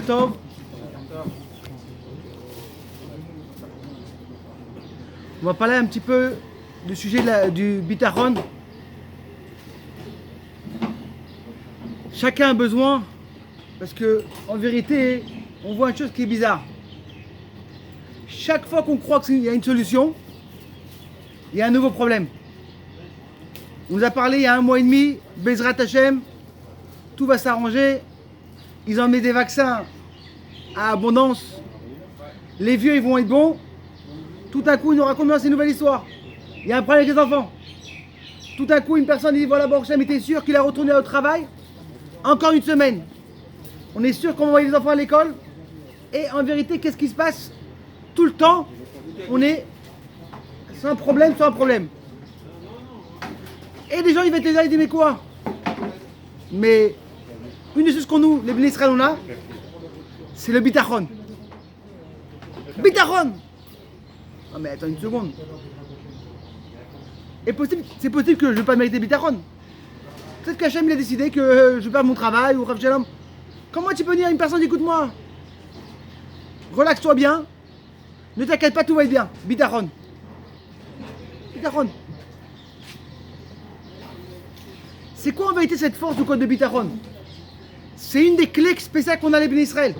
Tov. On va parler un petit peu du sujet du bitachon. Chacun a besoin, parce que en vérité, on voit une chose qui est bizarre. Chaque fois qu'on croit qu'il y a une solution, il y a un nouveau problème. On nous a parlé il y a 1 mois et demi, Bezrat Hashem, tout va s'arranger. Ils ont mis des vaccins à abondance. Les vieux, ils vont être bons. Tout à coup, ils nous racontent une nouvelle histoire. Il y a un problème avec les enfants. Tout à coup, une personne dit voilà, Baruch Hashem était sûr qu'il a retourné au travail. Encore une semaine. On est sûr qu'on va envoyer les enfants à l'école. Et en vérité, qu'est-ce qui se passe? Tout le temps, on est sans problème, sans problème. Et les gens, ils vont être là, ils disent mais quoi? Mais une des choses qu'on nous, les Bnei Israël, on a, c'est le bitachon. Bitachon! Non mais attends une seconde. C'est possible que je ne vais pas mériter bitachon. Peut-être qu'Hachem il a décidé que je perds mon travail ou Rav Shalom. Comment tu peux dire à une personne écoute-moi? Relaxe-toi bien. Ne t'inquiète pas, tout va être bien. Bitachon. Bitachon. C'est quoi en vérité cette force du code de bitachon? C'est une des clés spéciales qu'on a les Bnei Israël.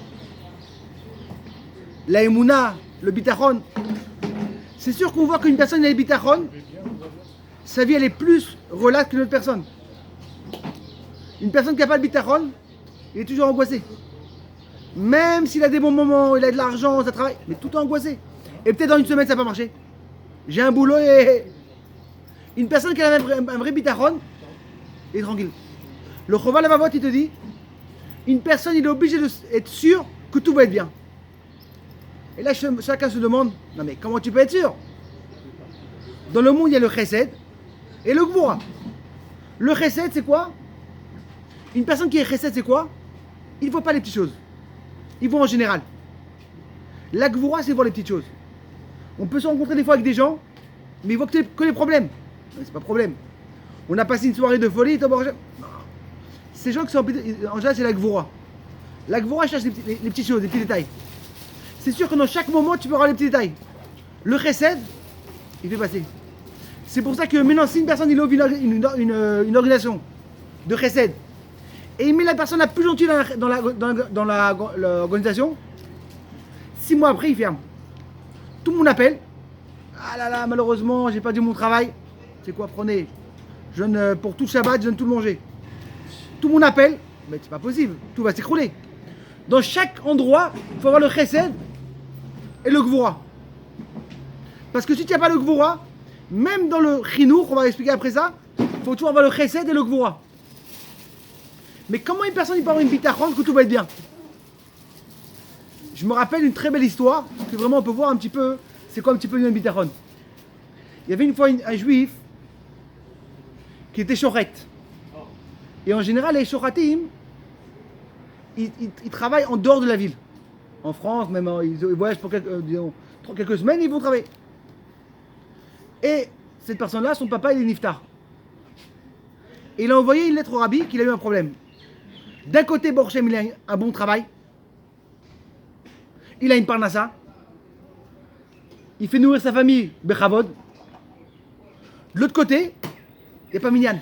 La Emouna, le bitachon. C'est sûr qu'on voit qu'une personne a le bitachon, sa vie elle est plus relaxe que une autre personne. Une personne qui n'a pas le bitachon, il est toujours angoissé. Même s'il a des bons moments, il a de l'argent, ça travaille, mais tout est angoissé. Et peut-être dans une semaine ça va pas marcher. J'ai un boulot et une personne qui a un vrai bitachon est tranquille. Le Choval Lavavot il te dit, une personne il est obligé d'être sûr que tout va être bien. Et là chacun se demande, non mais comment tu peux être sûr? Dans le monde il y a le chesed et le gvoura. Le chesed c'est quoi? Une personne qui est chesed c'est quoi? Il ne voit pas les petites choses. Il voit en général. La gvoura c'est voir les petites choses. On peut se rencontrer des fois avec des gens, mais ils voient que les problèmes. Mais c'est pas problème. On a passé une soirée de folie, ces gens qui sont en général c'est la gvoura. La gvoura cherche les petites choses, les petits détails. C'est sûr que dans chaque moment tu peux avoir les petits détails. Le chesed, il fait passer. C'est pour ça que maintenant si une personne il ouvre une organisation de chesed et il met la personne la plus gentille dans l'organisation, 6 mois après il ferme. Tout le monde appelle. Ah là là, malheureusement j'ai pas dit mon travail. C'est quoi, prenez. Je donne pour tout le Shabbat, je donne tout le manger. Tout le monde appelle, mais c'est pas possible, tout va s'écrouler. Dans chaque endroit, il faut avoir le chesed et le gvoura. Parce que si tu n'as pas le gvoura, même dans le chinour, on va expliquer après ça, il faut toujours avoir le chesed et le gvoura. Mais comment une personne peut avoir une bitachon que tout va être bien? Je me rappelle une très belle histoire, que vraiment on peut voir un petit peu, c'est quoi un petit peu une bitachon. Il y avait une fois un juif qui était shoret. Et en général, les shoratim, ils travaillent en dehors de la ville. En France, même ils voyagent pour quelques semaines, ils vont travailler. Et cette personne-là, son papa, il est niftar. Et il a envoyé une lettre au rabbi qu'il a eu un problème. D'un côté, Baruch Hashem, il a un bon travail. Il a une parnassa. Il fait nourrir sa famille, bechavod. De l'autre côté, il n'y a pas minyan.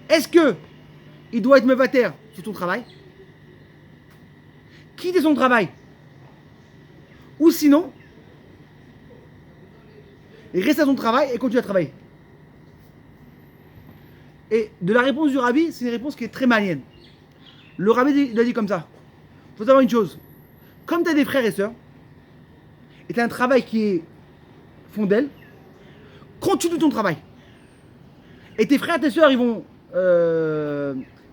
Est-ce que il doit être mevater sur son travail, quitter son travail, ou sinon, il reste à son travail et continue à travailler? Et de la réponse du rabbi, c'est une réponse qui est très malienne. Le rabbi il a dit comme ça. Il faut savoir une chose. Comme tu as des frères et sœurs, et tu as un travail qui est fondel, continue ton travail. Et tes frères et tes sœurs, ils vont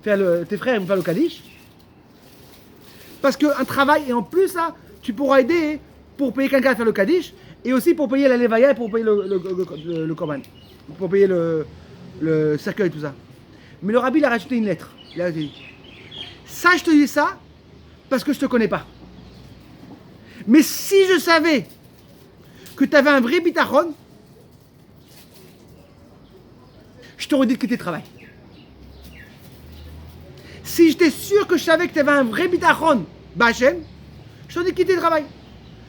tes frères ils vont faire le kaddish. Parce qu'un travail, et en plus ça, tu pourras aider pour payer quelqu'un à faire le kaddish, et aussi pour payer la levaya et pour payer le korban, pour payer le cercueil, tout ça. Mais le rabbi il a rajouté une lettre. Il a dit, ça je te dis ça parce que je te connais pas. Mais si je savais que tu avais un vrai bitachon, je t'aurais dit de quitter le travail. Si j'étais sûr que je savais que tu avais un vrai bitachon, Bachem, je t'en ai quitté le travail.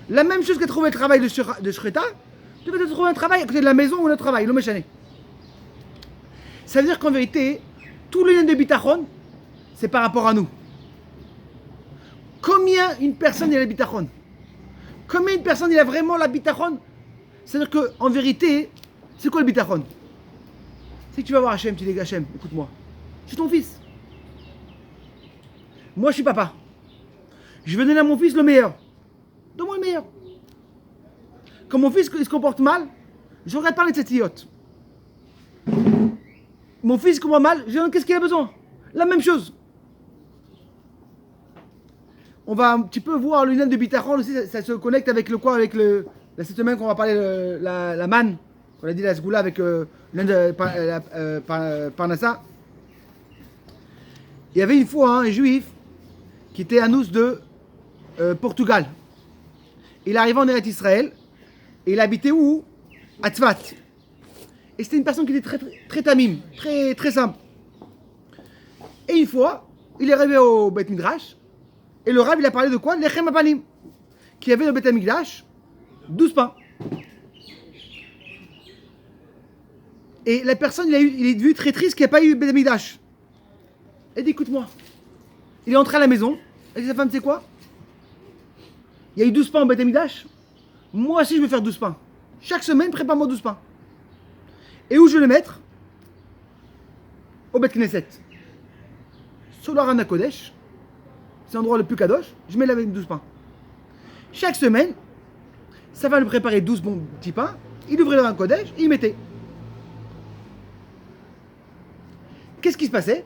La même chose que trouver le travail de Shreta, tu vas te trouver un travail à côté de la maison ou le travail, le méchané. Ça veut dire qu'en vérité, tout le lien de bitachon, c'est par rapport à nous. Combien une personne il a le bitachon? Combien une personne il a vraiment la bitachon? C'est-à-dire qu'en vérité, c'est quoi le bitachon? C'est que tu vas voir Hachem, tu dis Hachem, écoute-moi, je suis ton fils. Moi je suis papa. Je veux donner à mon fils le meilleur. Donne-moi le meilleur. Quand mon fils il se comporte mal, je ne regarde pas les tzetiotes. Mon fils se comporte mal, je lui demande qu'est-ce qu'il a besoin. La même chose. On va un petit peu voir le lien de bitachon aussi, ça se connecte avec le quoi, avec le cette semaine qu'on va parler la manne, on a dit la sgoula avec le lien de Parnassa. Il y avait une fois un juif qui était Anous de Portugal. Il arrivait en Eretz Israël et il habitait où? À Tzfat. Et c'était une personne qui était très tamim, très simple. Et une fois, il est arrivé au Beth Midrash et le Rav il a parlé de quoi? Lechem Apanim, qui avait au Beth Midrash 12 pains. Et la personne, il est devenu très triste qu'il n'y a pas eu Beth Midrash. Il dit écoute-moi. Il est entré à la maison. Il dit sa femme, tu sais quoi? Il y a eu 12 pains au Beth Midrash. Moi aussi, je vais faire 12 pains. Chaque semaine, prépare-moi 12 pains. Et où je vais les mettre? Au Beth Knesset. Sur le Rana Kodesh. C'est l'endroit le plus kadosh. Je mets les 12 pains. Chaque semaine, ça va lui préparer 12 bons petits pains. Il ouvrait le Rana Kodesh et il mettait. Qu'est-ce qui se passait?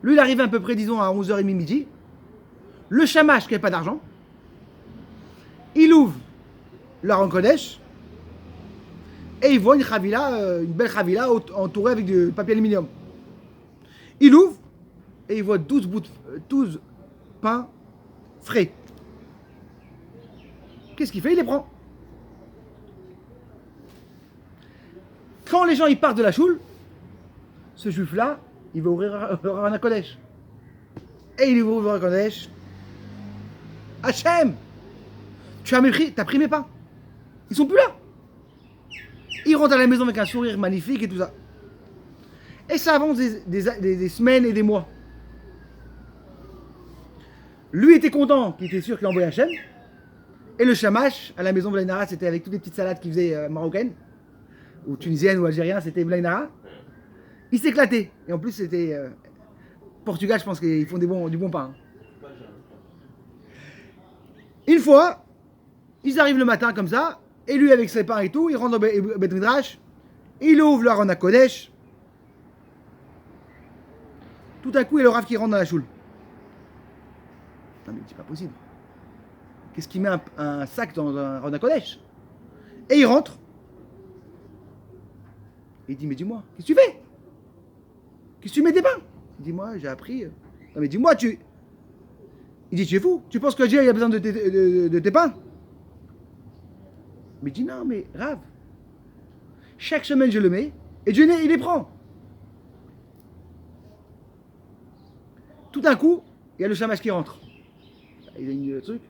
Lui, il arrivait à peu près, disons, à 11h30 midi. Le chamash qui n'avait pas d'argent. Il ouvre le Rana Kodesh. Et il voit une chavila, une belle chavila entourée avec du papier aluminium. Il ouvre et il voit 12 pains frais. Qu'est-ce qu'il fait? Il les prend. Quand les gens ils partent de la choule, ce juif-là, il va ouvrir le Rana Kodesh. Et il ouvre le Rana Kodesh. Hachem, tu as pris mes pains. Ils sont plus là. Il rentre à la maison avec un sourire magnifique et tout ça. Et ça avance des semaines et des mois. Lui était content, qu'il était sûr qu'il envoyait Hachem. Et le chamash, à la maison de Blainara, c'était avec toutes les petites salades qu'il faisait marocaines, ou tunisiennes ou algériennes, c'était Blainara. Il s'éclatait. Et en plus, c'était Portugal, je pense qu'ils font du bon pain. Une fois, ils arrivent le matin comme ça. Et lui, avec ses pains et tout, il rentre au Beth Midrash, il ouvre le Rana Kodesh. Tout à coup, il y a le Rav qui rentre dans la choule. Non, mais c'est pas possible. Qu'est-ce qu'il met un sac dans un Rana Kodesh? Et il rentre. Et il dit, mais dis-moi, qu'est-ce que tu fais? Qu'est-ce que tu mets des pains? Il dit, moi, j'ai appris. Non, mais dis-moi, Il dit, tu es fou? Tu penses que Dieu a besoin de tes pains? Mais il dit non, mais Rav, chaque semaine je le mets et Dieu il les prend. Tout d'un coup, il y a le chamash qui rentre. Il a une truc.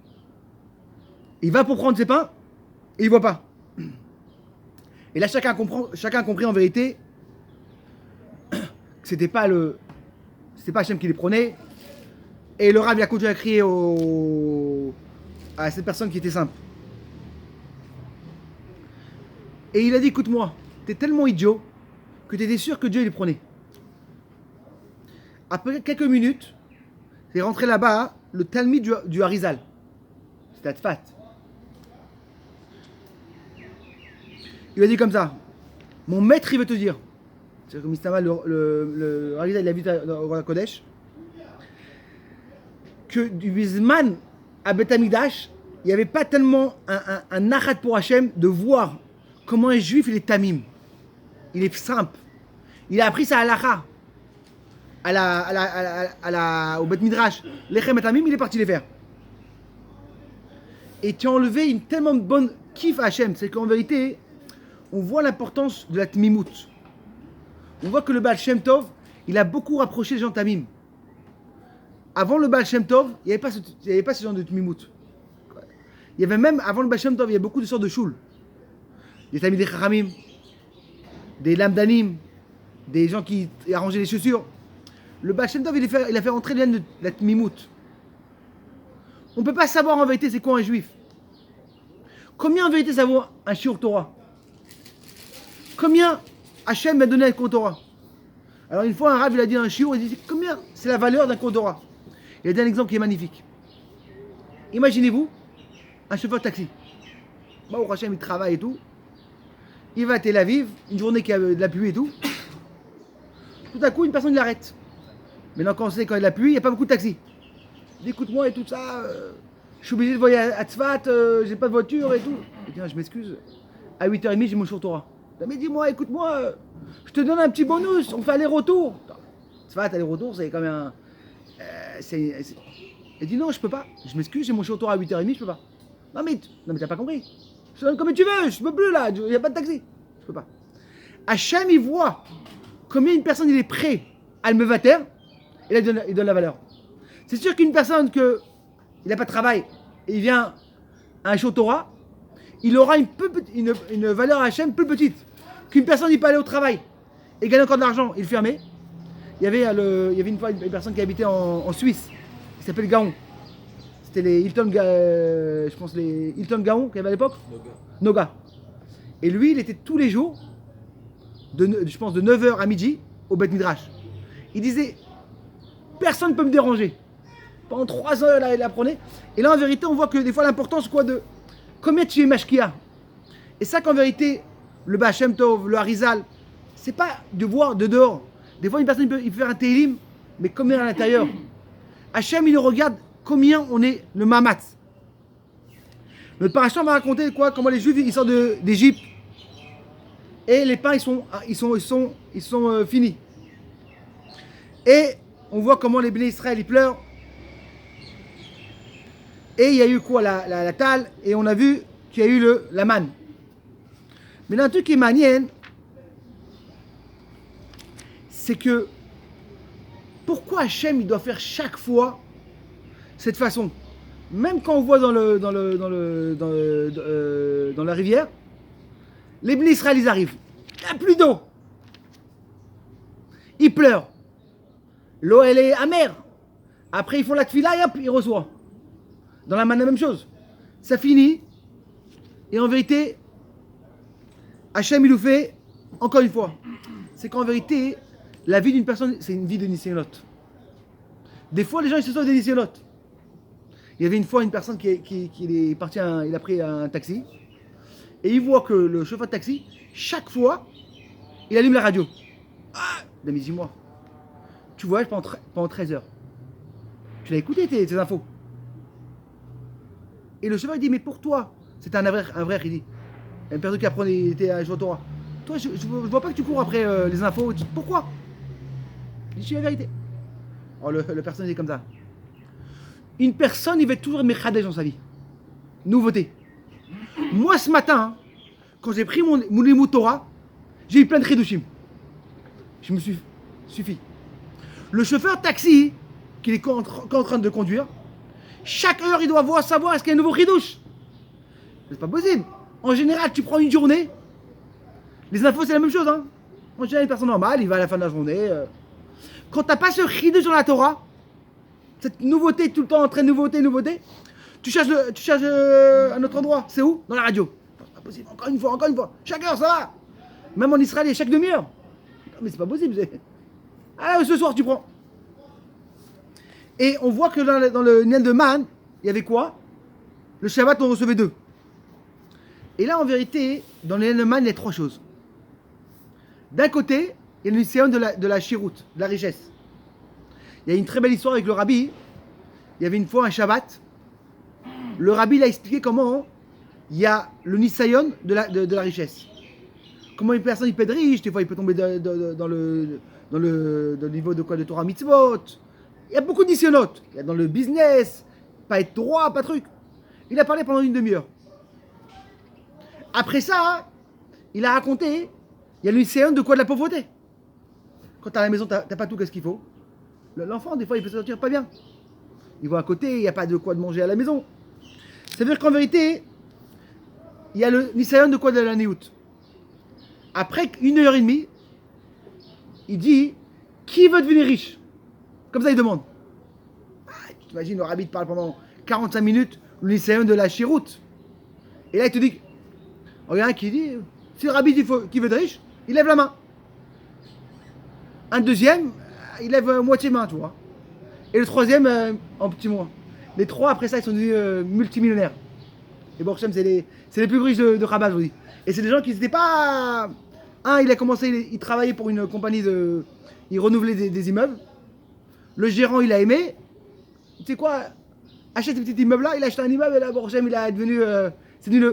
Il va pour prendre ses pains et il voit pas. Et là, chacun comprit en vérité que c'était pas Hachem qui les prenait. Et le Rav il a continué à crier à cette personne qui était simple. Et il a dit, écoute-moi, t'es tellement idiot que t'étais sûr que Dieu les prenait. Après quelques minutes, c'est rentré là-bas le Talmid du Harizal. C'était à Tzfat. Il a dit comme ça, mon maître il veut te dire, c'est comme Istama, le Harizal il habite au Rana Kodesh, que du Bisman à Beth Amidash, il n'y avait pas tellement un nachat pour Hachem de voir comment un juif il est tamim. Il est simple. Il a appris ça à l'Acha. Au Beth Midrash. Lechem et tamim, il est parti les faire. Et tu as enlevé une tellement bonne kiff à Hachem. C'est qu'en vérité, on voit l'importance de la tmimout. On voit que le Baal Shem Tov, il a beaucoup rapproché les gens tamim. Avant le Baal Shem Tov, il n'y avait pas ce genre de tmimout. Il y avait même, avant le Baal Shem Tov, il y avait beaucoup de sortes de choul. Des Talmidei Chachamim, des lamdanim, des gens qui arrangeaient les chaussures. Le Baal Shem Tov, il a fait rentrer la tmimout. On ne peut pas savoir en vérité c'est quoi un juif. Combien en vérité ça vaut un shiur Torah? Combien Hachem m'a donné un cours Torah? Alors une fois un rav il a dit un shiur, il dit combien c'est la valeur d'un cours Torah? Il a dit un exemple qui est magnifique. Imaginez-vous un chauffeur de taxi. Bon, Hachem il travaille et tout. Il va à Tel Aviv, une journée qui a de la pluie et tout. Tout à coup une personne l'arrête. Maintenant quand on sait quand il y a de la pluie, il n'y a pas beaucoup de taxis. Il dit écoute-moi et tout ça, je suis obligé de voyager à Tzfat, j'ai pas de voiture et tout. Il dit je m'excuse, à 8h30 j'ai mon shiur Torah. Mais dis-moi, écoute-moi, je te donne un petit bonus, on fait aller-retour. Tzfat, aller-retour, c'est quand même un... Il dit non, je peux pas. Je m'excuse, j'ai mon shiur Torah à 8h30, je peux pas. Non mais t'as pas compris. Je te donne comme tu veux, je peux plus là, il n'y a pas de taxi. Je peux pas. Hachem, il voit combien une personne il est prêt à le mevater, et là il donne la valeur. C'est sûr qu'une personne il n'a pas de travail et il vient à un shiur Torah, il aura une valeur à Hachem plus petite qu'une personne qui peut aller au travail et gagner encore de l'argent. Il fermait. Il y avait une fois une personne qui habitait en Suisse, qui s'appelle Gaon. C'était les Hilton Gaon qu'il y avait à l'époque. Noga. Et lui, il était tous les jours, je pense de 9h à midi, au Beth Midrash. Il disait, personne ne peut me déranger. Pendant 3 heures, il apprenait. Et là, en vérité, on voit que des fois, l'importance de combien tu es mashkia. Et ça, qu'en vérité, le Baal Shem Tov, le Harizal, c'est pas de voir de dehors. Des fois, une personne il peut faire un Tehillim, mais combien à l'intérieur. Hachem, il regarde combien on est le Mamat. Notre parasha m'a raconté comment les Juifs ils sortent d'Égypte et les pains ils sont finis. Et on voit comment les Bnei Israël ils pleurent. Et il y a eu la talle, et on a vu qu'il y a eu la manne. Mais là, un truc qui est manienne, c'est que pourquoi Hachem il doit faire chaque fois cette façon? Même quand on voit dans la rivière, les Bnei Israël ils arrivent. Il n'y a plus d'eau. Ils pleurent. L'eau elle est amère. Après ils font la tfila et hop, ils reçoivent. Dans la manne, la même chose. Ça finit. Et en vérité, Hachem, il nous fait, encore une fois, c'est qu'en vérité, la vie d'une personne, c'est une vie de nisyonote. Des fois, les gens, ils se sauvent des nisyonote. Il y avait une fois une personne qui est parti, il a pris un taxi. Et il voit que le chauffeur de taxi, chaque fois, il allume la radio. Ah, dis-moi, tu voyages pendant 13 heures. Tu l'as écouté tes infos. Et le chauffeur il dit mais pour toi, c'est un vrai il dit. Une personne qui apprend à jouer au Torah. Toi je vois pas que tu cours après les infos. Pourquoi? Il dit c'est la vérité. Alors le personne il est comme ça. Une personne il va toujours mechadej dans sa vie. Nouveauté. Moi ce matin, quand j'ai pris mon limud Torah, j'ai eu plein de chidushim. Je me suis suffi. Le chauffeur taxi qui est en train de conduire, chaque heure, il doit savoir est-ce qu'il y a un nouveau chidouche. C'est pas possible. En général, tu prends une journée, les infos, c'est la même chose. Hein. En général, une personne normale, il va à la fin de la journée. Quand t'as pas ce chidouche dans la Torah, cette nouveauté, tout le temps en train de nouveauté, tu cherches un autre endroit. C'est où? Dans la radio. C'est pas possible. Encore une fois. Chaque heure, ça va. Même en Israël, il y a chaque demi-heure. Mais c'est pas possible. Ah, ce soir, tu prends. Et on voit que dans le Niel de Man, il y avait quoi? Le Shabbat, on recevait 2. Et là, en vérité, dans le Niel de Man, il y a 3 choses. D'un côté, il y a le Niséon de la Shirut, de la richesse. Il y a une très belle histoire avec le Rabbi. Il y avait une fois un Shabbat. Le Rabbi l'a expliqué comment il y a le Nisayon de la richesse. Comment une personne il peut être riche, des fois il peut tomber dans le niveau de Torah Mitzvot. Il y a beaucoup de nisyonotes. Il y a dans le business, pas être droit, pas truc. Il a parlé pendant une demi-heure. Après ça, il a raconté, il y a le niséon de la pauvreté. Quand t'es à la maison, t'as pas tout, qu'est-ce qu'il faut? L'enfant, des fois, il peut se sentir pas bien. ils vont à côté, il n'y a pas de quoi de manger à la maison. Ça veut dire qu'en vérité, il y a le Nisayon de quoi de la Néout. Après 1h30, il dit qui veut devenir riche? Comme ça, il demande. Tu imagines, le rabbi te parle pendant 45 minutes, le Nisayon de la Chiroute. Et là, il te dit, regarde qui dit, si le rabbi dit qui veut être riche, il lève la main. Un deuxième, il lève moitié main, tu vois. Et le troisième, en petit moins. Les trois, après ça, ils sont devenus multimillionnaires. Et bon, c'est les plus riches de Rabat, je vous dis. Et c'est des gens qui n'étaient pas... Un, il a commencé, il travaillait pour une compagnie de... Il renouvelait des immeubles. Le gérant, il a aimé. Tu sais quoi? Achète ce petit immeuble-là, il a acheté un immeuble, et là, Borchem, il est devenu... c'est devenu...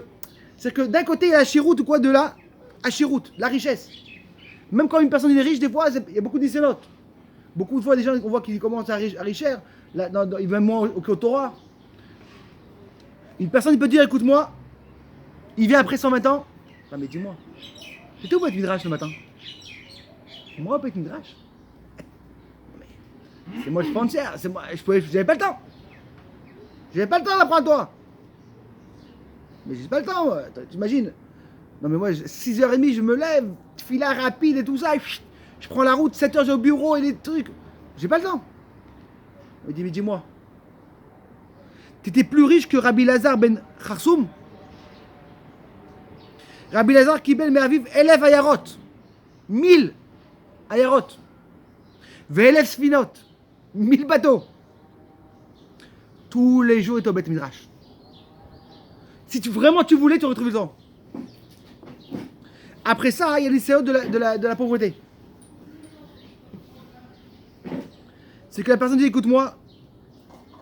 C'est-à-dire que d'un côté, il y a la chiroute ou quoi, de là, à chiroute, la richesse. Même quand une personne est riche, des fois, il y a beaucoup d'issénotes. Beaucoup de fois, des gens, on voit qu'ils commencent à richer. Là, ils vont moins au Torah. Une personne, il peut dire, écoute-moi, il vient après 120 ans. Non, mais dis-moi, c'était où Beth Midrash le matin? Moi, Beth Midrash. C'est moi, je pensais, c'est moi, j'avais pas le temps. J'avais pas le temps d'apprendre toi. Mais j'ai pas le temps, t'imagines? Non, mais moi, 6h30, je me lève, fila rapide et tout ça. Je prends la route, 7h, j'ai au bureau et les trucs. J'ai pas le temps. Il dit, mais dis-moi, t'étais plus riche que Rabbi Lazar ben Kharsoum? Rabbi Lazar qui bel merviv, élève ayarot. 1000 ayarot. Ve'elef sfinot. 1000 bateaux. Tous les jours, il était au Beth Midrash. Si vraiment tu voulais, tu retrouves le temps. Après ça, il y a les séances de la pauvreté. C'est que la personne dit, écoute-moi,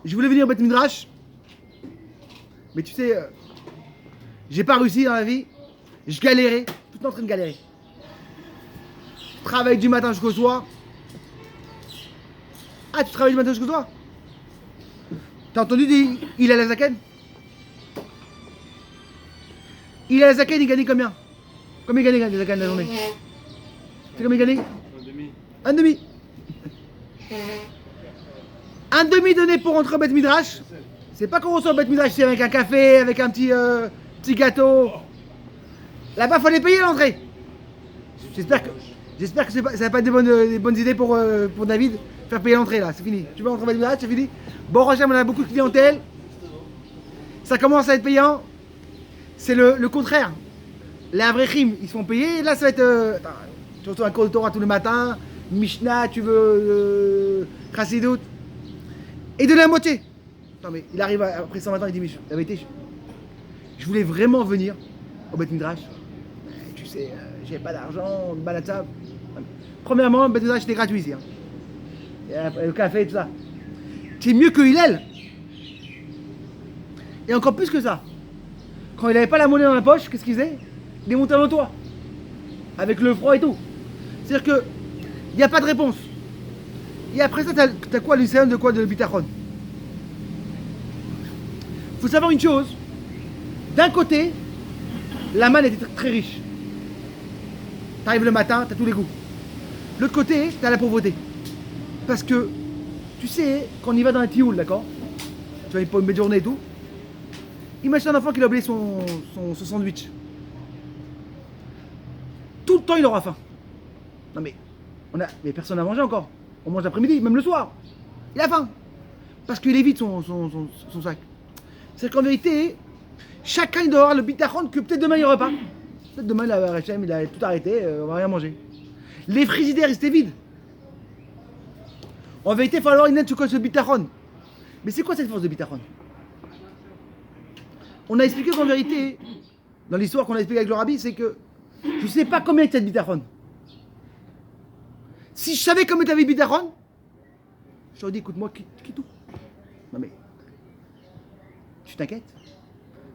je voulais venir au Beth Midrash, mais tu sais, j'ai pas réussi dans la vie, je galérais, tout le temps en train de galérer. Je travaille du matin jusqu'au soir. Ah, tu travailles du matin jusqu'au soir? T'as entendu dire, il a la zaken? Il a la zaken, il gagnait combien? Combien il gagnait la zaken la journée? Tu sais combien il gagnait? Un demi. Un demi donné pour rentrer au Beth Midrash. C'est pas qu'on reçoit au Beth Midrash, c'est avec un café, avec un petit gâteau. Là-bas, il fallait payer l'entrée. J'espère que ça va pas être des bonnes idées pour David. Faire payer l'entrée là, c'est fini. Tu vas rentrer au Beth Midrash, c'est fini. Bon, Rocham, on a beaucoup de clientèle. Ça commence à être payant. C'est le contraire. Les Avrechim, ils se font payer. Là, ça va être. Tu reçois un cours de Torah tous les matins. Mishnah, tu veux. Chassidut. Et de la moitié. Non, mais il arrive après 120 ans, il dit, mais la vérité, je voulais vraiment venir au Beth Midrash. Mais, tu sais, j'avais pas d'argent, balatab. Premièrement, le Beth Midrash c'était gratuit ici. Hein. Le café et tout ça. C'est mieux que Hillel. Et encore plus que ça. Quand il n'avait pas la monnaie dans la poche, qu'est-ce qu'il faisait? Il est monté dans le toit. Avec le froid et tout. C'est-à-dire que il n'y a pas de réponse. Et après ça, t'as quoi l'Israël de quoi de Bitachon? Faut savoir une chose. D'un côté, la manne était très riche. T'arrives le matin, t'as tous les goûts. De l'autre côté, t'as la pauvreté. Parce que, tu sais, quand on y va dans un tioul, d'accord? Tu vois, il peut une belle journée et tout. Imagine un enfant qui a oublié son sandwich. Tout le temps, il aura faim. Non mais, mais personne n'a mangé encore. On mange l'après-midi, même le soir. Il a faim. Parce qu'il est vide son sac. C'est qu'en vérité, chacun il doit avoir le bitachon que peut-être demain il n'y aura pas. Peut-être demain il a tout arrêté, on va rien manger. Les frigidaires ils étaient vides. En vérité, il faut avoir une aide sur quoi ce bitachon. Mais c'est quoi cette force de bitachon? On a expliqué qu'en vérité, dans l'histoire qu'on a expliqué avec le rabbi, c'est que je ne sais pas combien il y a de bitachon. Si je savais combien tu avais de bitachon, je t'aurais dit écoute-moi, quitte tout. Non mais, tu t'inquiètes.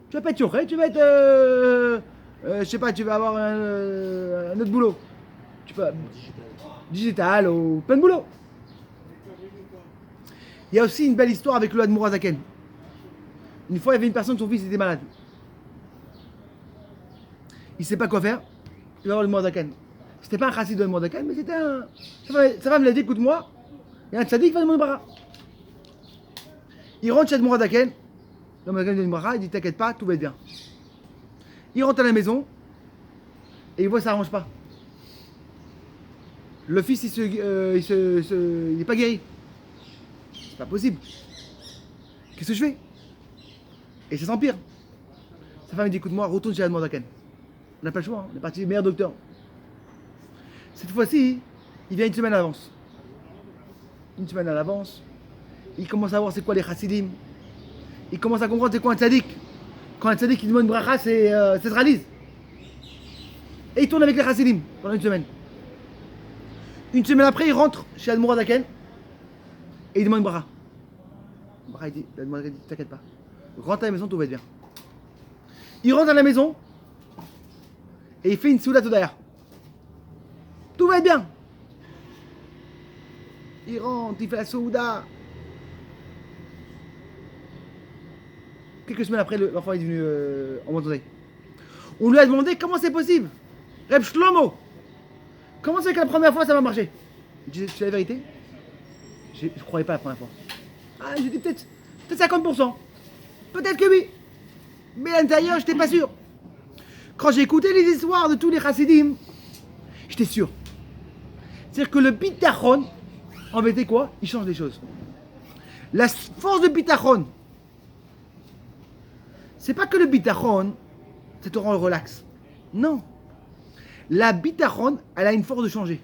Tu vas pas être chauffé, tu vas être, je sais pas, tu vas avoir un autre boulot. Tu peux, digital ou plein de boulot. Il y a aussi une belle histoire avec le Admour Azaken. Une fois, il y avait une personne, son fils était malade. Il ne sait pas quoi faire. Il va voir le Admour Azaken. C'était pas un chassid de l'Admour Azaken, mais c'était un. Sa femme lui a dit écoute-moi, il y a un tzaddik qui va demander bara. Il rentre chez Admour Adaken. L'homme Adaken lui dit bracha, il dit t'inquiète pas, tout va être bien. Il rentre à la maison et il voit que ça n'arrange pas. Le fils, il n'est pas guéri. C'est pas possible. Qu'est-ce que je fais? Et ça s'empire. Sa femme dit écoute-moi, retourne chez Admour Adaken. On n'a pas le choix, hein. On est parti meilleur docteur. Cette fois-ci, il vient une semaine à l'avance. Une semaine à l'avance. Il commence à voir c'est quoi les chassidim. Il commence à comprendre c'est quoi un tzaddik. Quand un tzaddik il demande une bracha, ça se réalise. Et il tourne avec les chassidim pendant une semaine. Une semaine après, il rentre chez Admour Adaken et il demande une bracha. Bracha, il dit, Admour Adaken dit t'inquiète pas. Rentre à la maison, tout va être bien. Il rentre à la maison et il fait une souda derrière. Tout va être bien. Il rentre, il fait la souda. Quelques semaines après, l'enfant est devenu en bonne santé. On lui a demandé comment c'est possible. Reb Shlomo, comment c'est que la première fois ça va marcher? Je disais, c'est la vérité. Je ne croyais pas la première fois. Ah, j'ai dit peut-être 50%. Peut-être que oui. Mais à l'intérieur, je n'étais pas sûr. Quand j'ai écouté les histoires de tous les chassidim, j'étais sûr. C'est-à-dire que le bitachon, en vérité quoi? Il change les choses. La force de bitachon, c'est pas que le bitachon, ça te rend relax. Non. La bitachon, elle a une force de changer.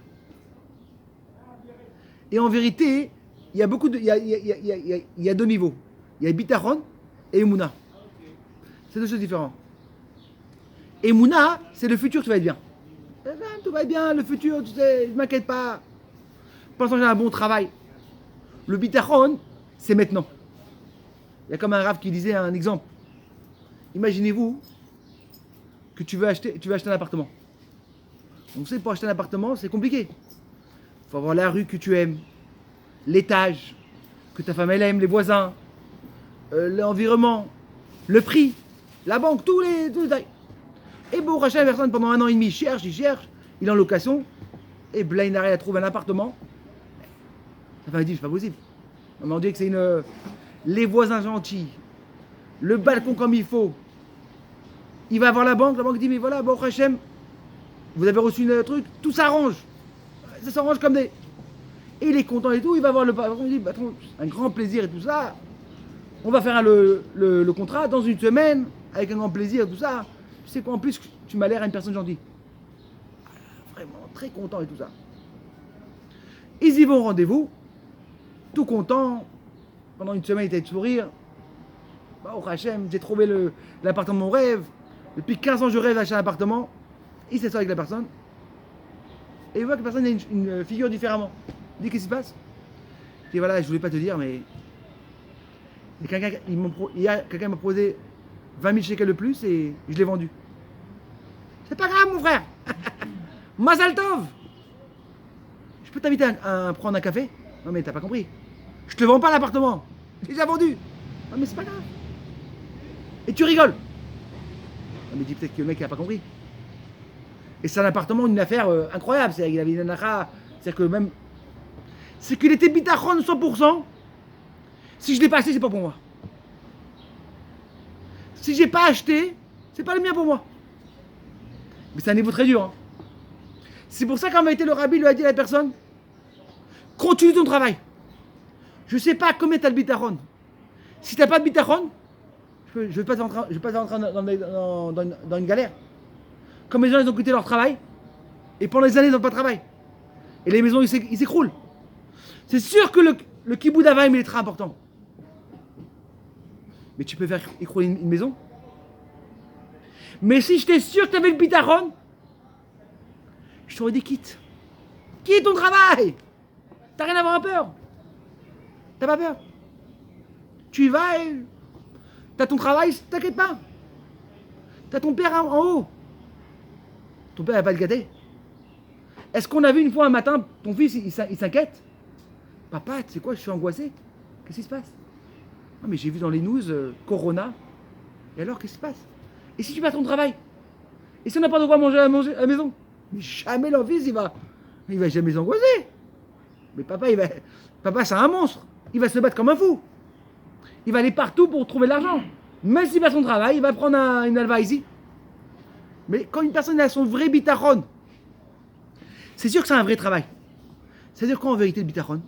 Et en vérité, il y a beaucoup de, il y a deux niveaux. Il y a bitachon et Emouna. C'est deux choses différentes. Emouna, c'est le futur, tout va être bien. Tout va être bien, le futur, tu sais, ne m'inquiète pas. Pour l'instant, j'ai un bon travail. Le bitachon, c'est maintenant. Il y a comme un rave qui disait un exemple. Imaginez-vous que tu veux acheter un appartement. On sait pour acheter un appartement, c'est compliqué. Il faut avoir la rue que tu aimes, l'étage que ta femme elle aime, les voisins, l'environnement, le prix, la banque, tous les détails. Et bon, rachat la personne pendant 1 an et demi, il cherche, il est en location, et Blaine a trouvé un appartement. Sa femme dit, c'est pas possible. On dit que c'est les voisins gentils, le balcon comme il faut. Il va voir la banque dit, mais voilà, bon, Hachem, vous avez reçu un truc, tout s'arrange. Ça s'arrange comme des... Et il est content et tout, il va voir le patron, il dit, patron, un grand plaisir et tout ça. On va faire le contrat dans une semaine, avec un grand plaisir et tout ça. Tu sais quoi, en plus, tu m'as l'air à une personne gentille. Vraiment, très content et tout ça. Ils y vont au rendez-vous, tout content. Pendant une semaine, il était avec sourire. Bah, oh Hachem, j'ai trouvé l'appartement de mon rêve. Depuis 15 ans, je rêve d'acheter un appartement. Il s'assoit avec la personne. Et il voit que la personne a une figure différemment. Il dit, qu'est-ce qui se passe? Je dis, voilà, je voulais pas te dire, mais quelqu'un m'a proposé 20 000 shekels de plus et je l'ai vendu. C'est pas grave, mon frère. Mazal Tov. Je peux t'inviter à prendre un café? Non, mais t'as pas compris. Je te vends pas l'appartement. J'ai déjà vendu. Non, mais c'est pas grave. Et tu rigoles. Non, mais dis peut-être que le mec n'a pas compris. Et c'est un appartement, une affaire incroyable. C'est-à-dire qu'il avait une anacha. C'est-à-dire que même. C'est qu'il était bitachon 100%. Si je l'ai pas acheté, c'est pas pour moi. Si j'ai pas acheté, c'est pas le mien pour moi. Mais c'est un niveau très dur. Hein. C'est pour ça qu'en vérité, le rabbi lui a dit à la personne, continue ton travail. Je sais pas combien t'as le bitachon. Si t'as pas de bitachon, je vais pas rentrer dans une galère. Comme les gens ils ont quitté leur travail, et pendant des années ils n'ont pas de travail. Et les maisons ils s'écroulent. C'est sûr que le kiboud avaim il est très important. Mais tu peux faire écrouler une maison. Mais si j'étais sûr que tu avais le bitachon, je t'aurais dit quitte. Quitte ton travail. T'as rien à avoir peur. T'as pas peur. Tu y vas et t'as ton travail, t'inquiète pas. T'as ton père en haut. Ton père n'a pas le gâter. Est-ce qu'on a vu une fois un matin, ton fils il s'inquiète? Papa, tu sais quoi, je suis angoissé. Qu'est-ce qui se passe? Ah, mais j'ai vu dans les news Corona. Et alors, qu'est-ce qui se passe? Et si tu vas à ton travail? Et si on n'a pas de quoi manger à la maison? Mais jamais l'enfant il va jamais s'angoisser. Mais papa, papa c'est un monstre. Il va se battre comme un fou. il va aller partout pour trouver de l'argent. Même s'il va à son travail, il va prendre une halva ici. Mais quand une personne a son vrai bitachon, c'est sûr que c'est un vrai travail. C'est-à-dire quoi en vérité le bitachon?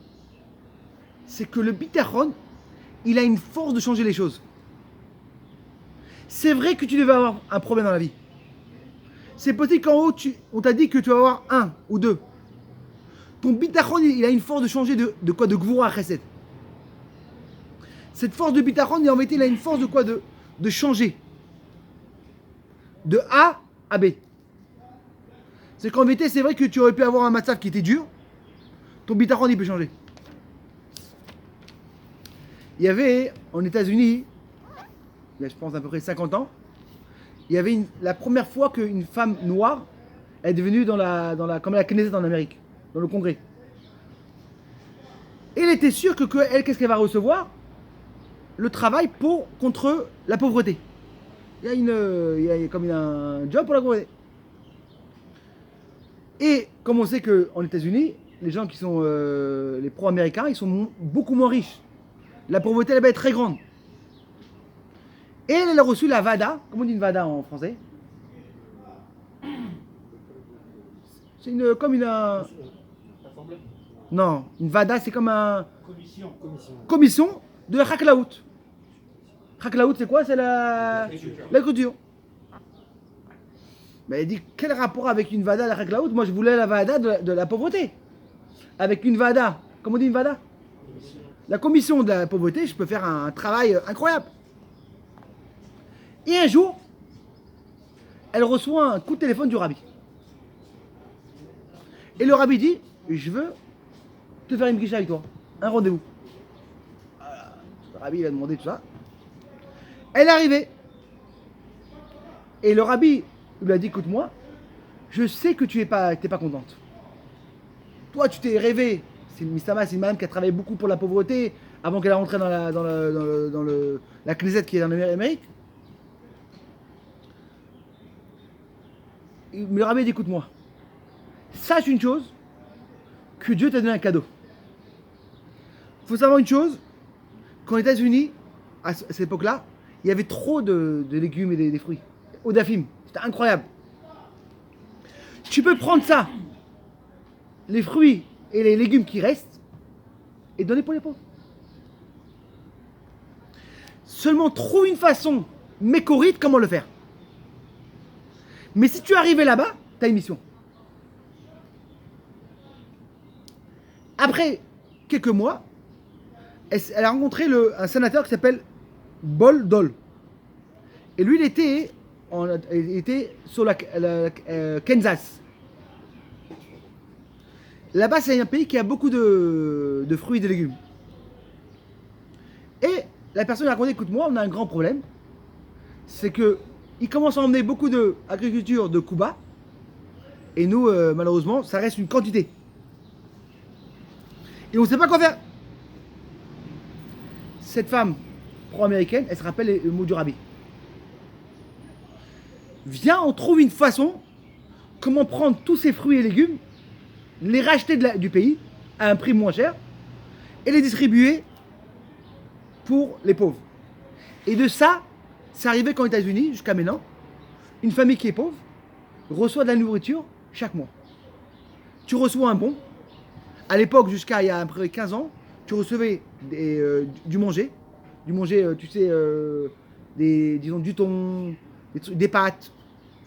C'est que le bitachon, il a une force de changer les choses. C'est vrai que tu devais avoir un problème dans la vie. C'est possible qu'en haut, on t'a dit que tu vas avoir un ou deux. Ton bitachon, il a une force de changer de quoi? De gvoura chesed. Cette force de bitachon, en vérité, il a une force de quoi? De changer. De A à B. C'est qu'en vérité, c'est vrai que tu aurais pu avoir un matzav qui était dur. Ton bitachon, il peut changer. Il y avait, en États-Unis, il y a je pense à peu près 50 ans, il y avait la première fois qu'une femme noire est devenue comme la Knesset en Amérique, dans le Congrès. Et elle était sûre elle, qu'est-ce qu'elle va recevoir? Le travail contre la pauvreté. Il y a comme un job pour la pauvreté. Et comme on sait qu'en États-Unis, les gens qui sont les pro-américains, ils sont beaucoup moins riches. La pauvreté là-bas est très grande. Et elle a reçu la vada. Comment on dit une vada en français? C'est comme une... Non, une vada c'est comme un... Commission de la chaklaout. Chaklaout c'est quoi? C'est l'agriculture. Mais elle dit, quel rapport avec une vada de la chaklaout? Moi je voulais la vada de la pauvreté. Avec une vada, comment on dit une vada? La commission de la pauvreté, je peux faire un travail incroyable. Et un jour, elle reçoit un coup de téléphone du rabbi. Et le rabbi dit, je veux te faire une guicha avec toi, un rendez-vous. Voilà. Le rabbi il a demandé tout ça. Elle est arrivée. Et le rabbi lui a dit, écoute-moi, je sais que tu n'es pas contente. Toi, tu t'es rêvé. C'est une madame qui a travaillé beaucoup pour la pauvreté avant qu'elle rentre dans la Knesset qui est dans l'Amérique. Mais le rabbi dit, écoute-moi, sache une chose, que Dieu t'a donné un cadeau. Il faut savoir une chose, qu'aux États-Unis, à cette époque-là, il y avait trop de légumes et des fruits. Au dafim, c'était incroyable. Tu peux prendre ça, les fruits et les légumes qui restent, et donner pour les pauvres. Seulement trouve une façon mécorite comment le faire. Mais si tu es arrivé là-bas, tu as une mission. Après quelques mois, elle a rencontré un sénateur qui s'appelle Bol Dol. Et lui, il était sur Kansas. Là-bas, c'est un pays qui a beaucoup de fruits et de légumes. Et la personne a raconté, écoute-moi, on a un grand problème. C'est qu'il commence à emmener beaucoup d'agriculture de Cuba. Et nous, malheureusement, ça reste une quantité. Et on ne sait pas quoi faire. Cette femme pro-américaine, elle se rappelle le mot du rabbi. Viens, on trouve une façon comment prendre tous ces fruits et légumes, les racheter du pays à un prix moins cher et les distribuer pour les pauvres. Et de ça, c'est arrivé qu'aux États-Unis, jusqu'à maintenant, une famille qui est pauvre reçoit de la nourriture chaque mois. Tu reçois un bon. À l'époque, jusqu'à il y a à peu près 15 ans, tu recevais du manger. Du manger, tu sais, disons, du thon, des pâtes.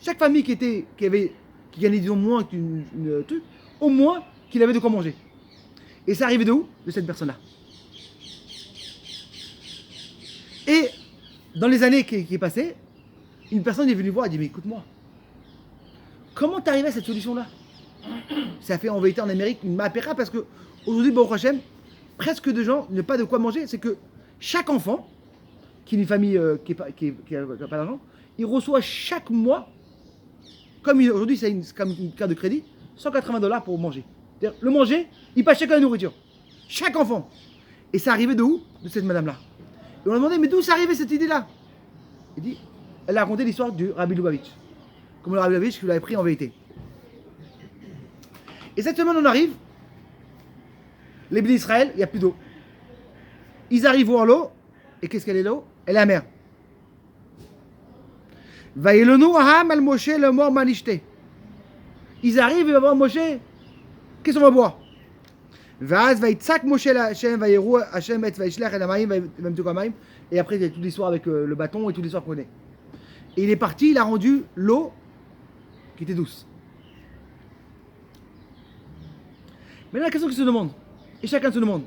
Chaque famille qui gagnait, disons, moins qu'une truc, au moins qu'il avait de quoi manger. Et ça arrivait de où? De cette personne-là. Et dans les années qui est passées, une personne est venue voir et dit, mais écoute-moi, comment t'es arrivé à cette solution-là? Ça fait en vérité en Amérique une mapéra parce que aujourd'hui, Baruch Hashem, presque de gens n'ont pas de quoi manger. C'est que chaque enfant, qui est une famille qui n'a pas d'argent, il reçoit chaque mois, comme aujourd'hui c'est comme une carte de crédit, $180 pour manger. C'est-à-dire, le manger, il passe chacun la nourriture. Chaque enfant. Et ça arrivait de où? De cette madame-là. Et on a demandé, mais d'où ça arrivait cette idée-là? Elle a raconté l'histoire du Rabbi Lubavitch. Comme le Rabbi Lubavitch qui l'avait pris en vérité. Et cette semaine, on arrive, les bénis d'Israël, il n'y a plus d'eau. Ils arrivent voir l'eau, Et qu'est-ce qu'elle est l'eau? Elle est amère. Vaïlonou aham al Moshe le mort manishte. Ils arrivent, ils vont voir Moshe. Qu'est-ce qu'on va boire? Vaz vaïtzak Moshe la Hashem vaïrou Hashem et vaïshlach el hamayim vaïmtuk hamayim. Et après, il y a toute l'histoire avec le bâton et toute l'histoire qu'on connaît. Et il est parti, il a rendu l'eau qui était douce. Maintenant, la question qui se demande, et chacun se demande,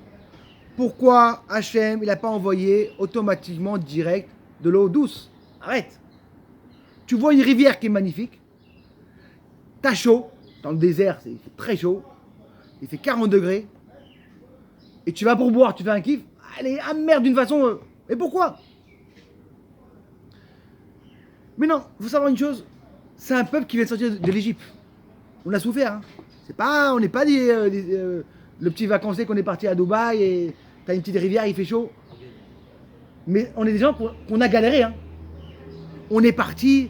pourquoi Hachem, il n'a pas envoyé automatiquement direct de l'eau douce? Arrête. Tu vois une rivière qui est magnifique, t'as chaud, dans le désert, il fait très chaud, il fait 40 degrés, et tu vas pour boire, tu fais un kiff, elle est amère d'une façon... mais pourquoi? Mais non, il faut savoir une chose, c'est un peuple qui vient de sortir de l'Égypte. On a souffert, hein. C'est pas, on n'est pas le petit vacancier qu'on est parti à Dubaï et t'as une petite rivière, il fait chaud. Mais on est des gens qu'on a galéré, hein. On est parti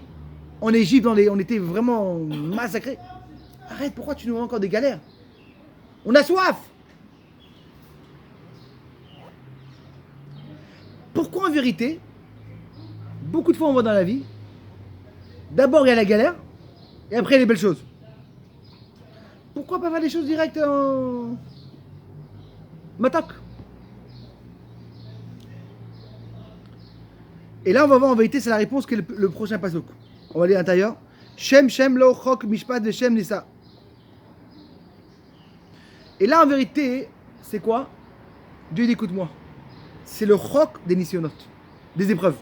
en Égypte, on était vraiment massacrés. Arrête, pourquoi tu nous vois encore des galères? On a soif. Pourquoi en vérité, beaucoup de fois on voit dans la vie, d'abord il y a la galère, et après les belles choses. Pourquoi pas faire les choses directes en matok? Et là on va voir en vérité, c'est la réponse qui est le prochain pasuk. On va lire à l'intérieur. Shem Shem lo chok mishpat de Shem nisa. Et là en vérité, c'est quoi? Dieu dit écoute-moi. C'est le chok des nissionot, des épreuves.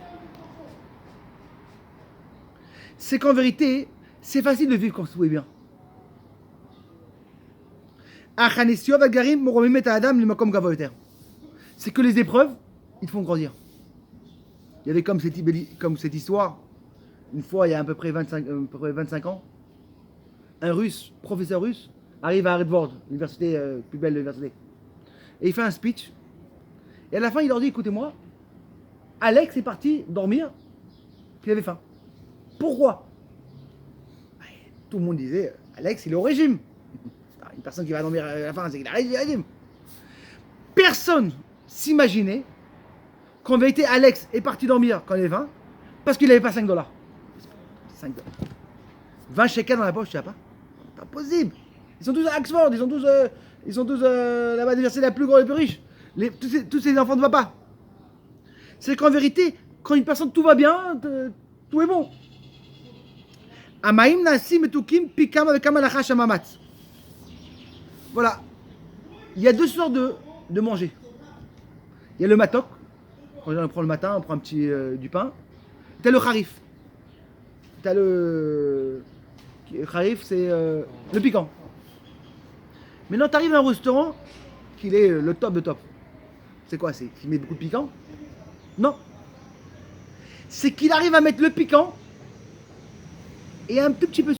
C'est qu'en vérité, c'est facile de vivre quand tout est bien. C'est que les épreuves, ils te font grandir. Il y avait comme cette histoire, une fois il y a à peu près 25 ans, un russe, professeur russe, arrive à Harvard, l'université plus belle de l'université. Et il fait un speech. Et à la fin, il leur dit, écoutez-moi, Alex est parti dormir, puis il avait faim. Pourquoi? Tout le monde disait, Alex, il est au régime. Une personne qui va dormir à la fin, c'est qu'il a régime. Personne s'imaginait qu'en vérité, Alex est parti dormir quand il avait faim, parce qu'il n'avait pas 5 dollars. 5 dollars. 20 shekels dans la poche, tu sais pas? C'est pas possible. Ils sont tous à Oxford, ils sont tous là-bas, l'université la plus grande et la plus riche. Tous ces enfants de papa. C'est qu'en vérité, quand une personne tout va bien, tout est bon. Amaim nasim etukim pikam avec amalacha shamamatz. Voilà. Il y a deux sortes de manger. Il y a le matok. Quand on prend le matin, on prend un petit du pain. T'as le harif. T'as le harif, c'est le piquant. Maintenant, tu arrives à un restaurant qui est le top de top. C'est quoi? C'est qu'il met beaucoup de piquant? Non. C'est qu'il arrive à mettre le piquant et un tout petit peu